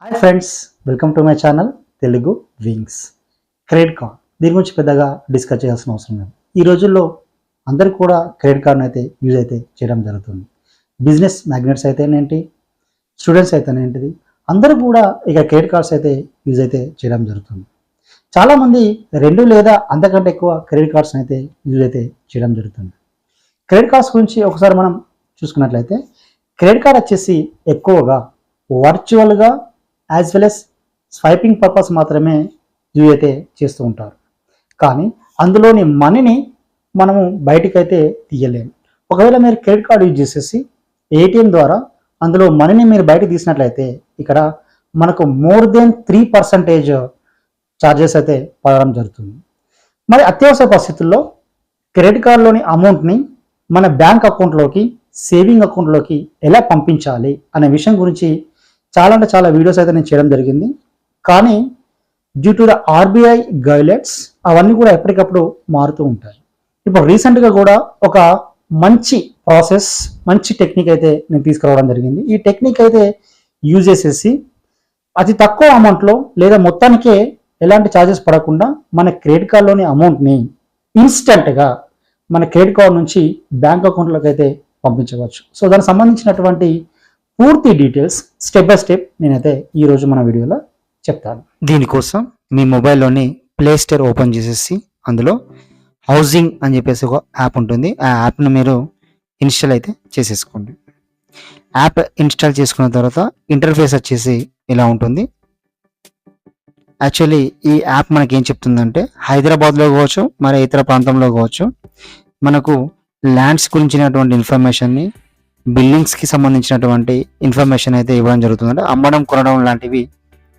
Hi friends, welcome to my channel Telugu wings. Credit card దీని గురించి పెద్దగా డిస్కస్ చేయాల్సిన అవసరం లేదు. ఈ రోజుల్లో అందరూ కూడా క్రెడిట్ కార్డ్ని అయితే యూజ్ అయితే చేయడం జరుగుతుంది. బిజినెస్ మ్యాగ్నెట్స్ అయితేనేంటి, స్టూడెంట్స్ అయితేనేంటిది, అందరూ కూడా ఇక క్రెడిట్ కార్డ్స్ అయితే యూజ్ అయితే చేయడం జరుగుతుంది. చాలామంది 2 లేదా అంతకంటే ఎక్కువ క్రెడిట్ కార్డ్స్ని అయితే యూజ్ అయితే చేయడం జరుగుతుంది. క్రెడిట్ కార్డ్స్ గురించి ఒకసారి మనం చూసుకున్నట్లయితే, క్రెడిట్ కార్డ్ వచ్చేసి ఎక్కువగా వర్చువల్గా as well as swiping purpose మాత్రమే యూజ్ అయితే చేస్తూ ఉంటారు. కానీ అందులోని మనీని మనము బయటకైతే తీయలేము. ఒకవేళ మీరు క్రెడిట్ కార్డు యూజ్ చేసేసి ఏటీఎం ద్వారా అందులో మనీని మీరు బయటకు తీసినట్లయితే ఇక్కడ మనకు మోర్ దెన్ 3% ఛార్జెస్ అయితే పడడం జరుగుతుంది. మరి అత్యవసర పరిస్థితుల్లో క్రెడిట్ కార్డులోని అమౌంట్ని మన బ్యాంక్ అకౌంట్లోకి, సేవింగ్ అకౌంట్లోకి ఎలా పంపించాలి అనే విషయం గురించి చాలా వీడియోస్ అయితే నేను చేయడం జరిగింది. కానీ due to the RBI guidelines అవన్నీ కూడా ఎప్పటికప్పుడు మారుతూ ఉంటాయి. ఇప్పుడు రీసెంట్గా కూడా ఒక మంచి ప్రాసెస్, మంచి టెక్నిక్ అయితే నేను తీసుకురావడం జరిగింది. ఈ టెక్నిక్ అయితే యూజ్ చేసేసి అతి తక్కువ అమౌంట్లో లేదా మొత్తానికే ఎలాంటి ఛార్జెస్ పడకుండా మన క్రెడిట్ కార్డులోని అమౌంట్ని ఇన్స్టెంట్గా మన క్రెడిట్ కార్డు నుంచి బ్యాంక్ అకౌంట్లోకి అయితే పంపించవచ్చు. సో దానికి సంబంధించినటువంటి పూర్తి డీటెయిల్స్ స్టెప్ బై స్టెప్ నేనైతే ఈరోజు మన వీడియోలో చెప్తాను. దీనికోసం మీ మొబైల్లోని ప్లే స్టోర్ ఓపెన్ చేసేసి అందులో హౌసింగ్ అని చెప్పేసి ఒక యాప్ ఉంటుంది. ఆ యాప్ను మీరు ఇన్స్టాల్ అయితే చేసేసుకోండి. యాప్ ఇన్స్టాల్ చేసుకున్న తర్వాత ఇంటర్ఫేస్ వచ్చేసి ఇలా ఉంటుంది. యాక్చువల్లీ ఈ యాప్ మనకి ఏం చెప్తుందంటే, హైదరాబాద్లో కావచ్చు, మరి ఇతర ప్రాంతంలో కావచ్చు, మనకు ల్యాండ్స్ గురించినటువంటి ఇన్ఫర్మేషన్ని, బిల్డింగ్స్కి సంబంధించినటువంటి ఇన్ఫర్మేషన్ అయితే ఇవ్వడం జరుగుతుంది. అంటే అమ్మడం, కొనడం లాంటివి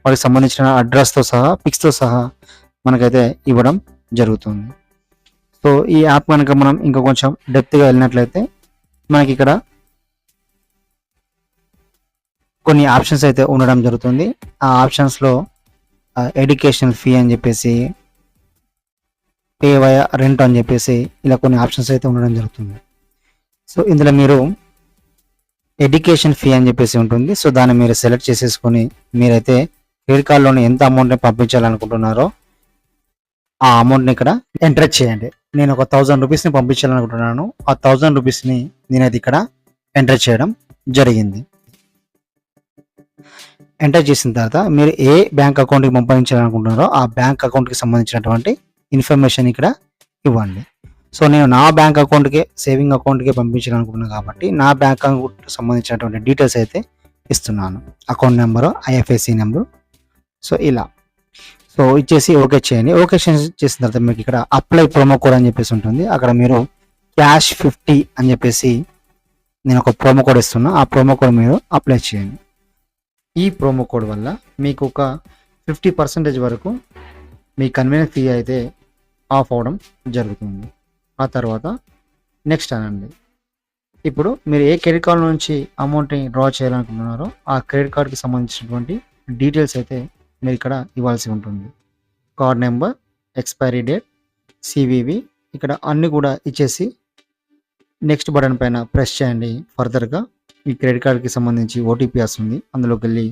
వాటికి సంబంధించిన అడ్రస్తో సహా, పిక్స్తో సహా మనకైతే ఇవ్వడం జరుగుతుంది. సో ఈ యాప్ కనుక మనం ఇంకా కొంచెం డెప్త్గా వెళ్ళినట్లయితే మనకి ఇక్కడ కొన్ని ఆప్షన్స్ అయితే ఉండడం జరుగుతుంది. ఆ ఆప్షన్స్లో ఎడ్యుకేషనల్ ఫీ అని చెప్పేసి, పే వయా రెంట్ అని చెప్పేసి ఇలా కొన్ని ఆప్షన్స్ అయితే ఉండడం జరుగుతుంది. సో ఇందులో మీరు ఎడ్యుకేషన్ ఫీ అని చెప్పేసి ఉంటుంది. సో దాన్ని మీరు సెలెక్ట్ చేసేసుకొని మీరైతే క్రెడిట్ కార్డులోని ఎంత అమౌంట్ని పంపించాలనుకుంటున్నారో ఆ అమౌంట్ని ఇక్కడ ఎంటర్ చేయండి. నేను ఒక 1000 రూపీస్ని పంపించాలనుకుంటున్నాను. ఆ 1000 రూపీస్ని నేనైతే ఇక్కడ ఎంటర్ చేయడం జరిగింది. ఎంటర్ చేసిన తర్వాత మీరు ఏ బ్యాంక్ అకౌంట్కి పంపించాలనుకుంటున్నారో ఆ బ్యాంక్ అకౌంట్కి సంబంధించినటువంటి ఇన్ఫర్మేషన్ ఇక్కడ ఇవ్వండి. సో నేను నా బ్యాంక్ అకౌంట్కే, సేవింగ్ అకౌంట్కే పంపించాలనుకుంటున్నాను కాబట్టి నా బ్యాంక్ అకౌంట్ సంబంధించినటువంటి డీటెయిల్స్ అయితే ఇస్తున్నాను. Account number, IFSC number. So ఇలా సో ఇచ్చేసి ఓకే చేయండి. ఓకే చేసిన తర్వాత మీకు ఇక్కడ అప్లై ప్రోమో కోడ్ అని చెప్పేసి ఉంటుంది. అక్కడ మీరు క్యాష్ 50 అని చెప్పేసి నేను ఒక ప్రోమో కోడ్ ఇస్తున్నా. ఆ ప్రోమో కోడ్ మీరు అప్లై చేయండి. ఈ ప్రోమో కోడ్ వల్ల మీకు ఒక 50% వరకు మీ కన్వీనియన్స్ ఫీ అయితే ఆఫ్ అవడం జరుగుతుంది. ఆ తర్వాత నెక్స్ట్ అనండి. ఇప్పుడు మీరు ఏ క్రెడిట్ కార్డు నుంచి అమౌంట్ని డ్రా చేయాలనుకుంటున్నారో ఆ క్రెడిట్ కార్డుకి సంబంధించినటువంటి డీటెయిల్స్ అయితే మీరు ఇక్కడ ఇవ్వాల్సి ఉంటుంది. Card number, expiry date, CVV ఇక్కడ అన్నీ కూడా ఇచ్చేసి నెక్స్ట్ బటన్ పైన ప్రెస్ చేయండి. ఫర్దర్గా ఈ క్రెడిట్ కార్డుకి సంబంధించి ఓటీపీ వస్తుంది. అందులోకి వెళ్ళి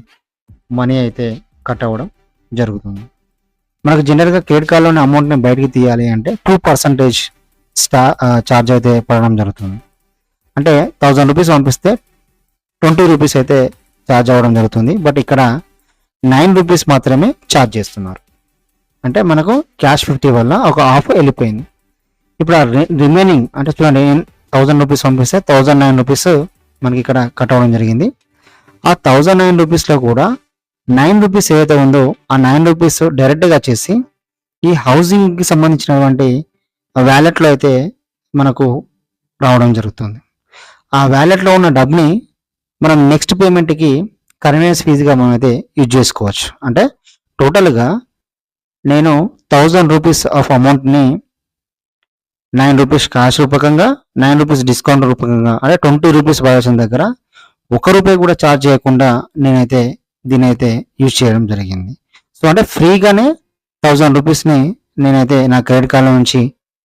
మనీ అయితే కట్ అవ్వడం జరుగుతుంది. మనకు జనరల్గా క్రెడిట్ కార్డులోని అమౌంట్ని బయటికి తీయాలి అంటే 2% ఛార్జ్ అయితే పడడం జరుగుతుంది. అంటే 1000 రూపీస్ పంపిస్తే 20 రూపీస్ అయితే ఛార్జ్ అవ్వడం జరుగుతుంది. బట్ ఇక్కడ 9 రూపీస్ మాత్రమే ఛార్జ్ చేస్తున్నారు. అంటే మనకు క్యాష్ 50 వల్ల ఒక హాఫ్ వెళ్ళిపోయింది. ఇప్పుడు ఆ రిమైనింగ్ అంటే చూడండి, 1000 రూపీస్ పంపిస్తే 1009 రూపీస్ మనకి ఇక్కడ కట్ అవ్వడం జరిగింది. ఆ 1009 రూపీస్లో కూడా 9 రూపీస్ ఏదైతే ఉందో ఆ 9 రూపీస్ డైరెక్ట్గా వచ్చేసి ఈ హౌసింగ్కి సంబంధించినటువంటి వ్యాలెట్లో అయితే మనకు రావడం జరుగుతుంది. ఆ వ్యాలెట్లో ఉన్న డబ్బుని మనం నెక్స్ట్ పేమెంట్కి కన్వీనియన్స్ ఫీజుగా మనం అయితే యూజ్ చేసుకోవచ్చు. అంటే టోటల్గా నేను 1000 రూపీస్ ఆఫ్ అమౌంట్ని 9 రూపీస్ క్యాష్ రూపకంగా, 9 రూపీస్ డిస్కౌంట్ రూపకంగా, అంటే 20 రూపీస్ పడాల్సిన దగ్గర 1 రూపాయి కూడా ఛార్జ్ చేయకుండా నేనైతే దీని అయితే యూజ్ చేయడం జరిగింది. సో అంటే ఫ్రీగానే 1000 రూపీస్ని నేనైతే నా క్రెడిట్ కార్డు నుంచి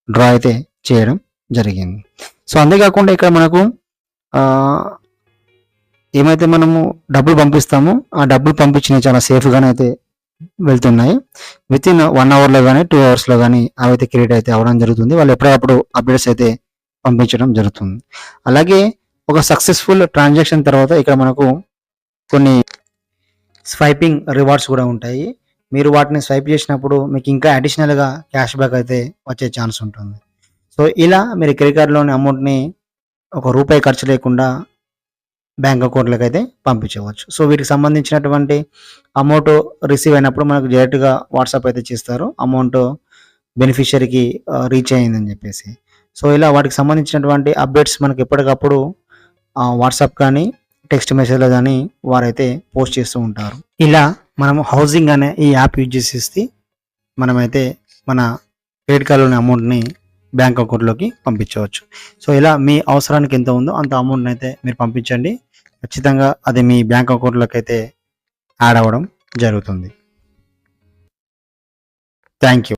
డ్రా అయితే చేయడం జరిగింది. సో అంతేకాకుండా ఇక్కడ మనకు ఏమైతే మనము డబ్బులు పంపిస్తామో ఆ డబ్బులు పంపించినవి చాలా సేఫ్గానే అయితే వెళ్తున్నాయి. విత్ ఇన్ 1 అవర్లో కానీ 2 అవర్స్లో కానీ అవైతే క్రియేట్ అయితే అవ్వడం జరుగుతుంది. వాళ్ళు ఎప్పటికప్పుడు అప్డేట్స్ అయితే పంపించడం జరుగుతుంది. అలాగే ఒక సక్సెస్ఫుల్ ట్రాన్సాక్షన్ తర్వాత ఇక్కడ మనకు కొన్ని స్వైపింగ్ రివార్డ్స్ కూడా ఉంటాయి. మీరు వాటిని స్వైప్ చేసినప్పుడు మీకు ఇంకా అడిషనల్గా క్యాష్ బ్యాక్ అయితే వచ్చే ఛాన్స్ ఉంటుంది. సో ఇలా మీరు క్రెడిట్ కార్డులోని అమౌంట్ని ₹1 ఖర్చు లేకుండా బ్యాంక్ అకౌంట్లోకి అయితే పంపించవచ్చు. సో వీటికి సంబంధించినటువంటి అమౌంట్ రిసీవ్ అయినప్పుడు మనకు డైరెక్ట్గా వాట్సాప్ అయితే చేస్తారు అమౌంట్ బెనిఫిషియరీకి రీచ్ అయ్యిందని చెప్పేసి. సో ఇలా వాటికి సంబంధించినటువంటి అప్డేట్స్ మనకి ఎప్పటికప్పుడు వాట్సాప్ కానీ టెక్స్ట్ మెసేజ్లో కానీ వారైతే పోస్ట్ చేస్తూ ఉంటారు. ఇలా మనం హౌసింగ్ అనే ఈ యాప్ యూజ్ చేసేసి మనమైతే మన క్రెడిట్ కార్డులోని అమౌంట్ని బ్యాంక్ అకౌంట్లోకి పంపించవచ్చు. సో ఇలా మీ అవసరానికి ఎంత ఉందో అంత అమౌంట్ని అయితే మీరు పంపించండి. ఖచ్చితంగా అది మీ బ్యాంక్ అకౌంట్లోకి అయితే యాడ్ అవ్వడం జరుగుతుంది. Thank you.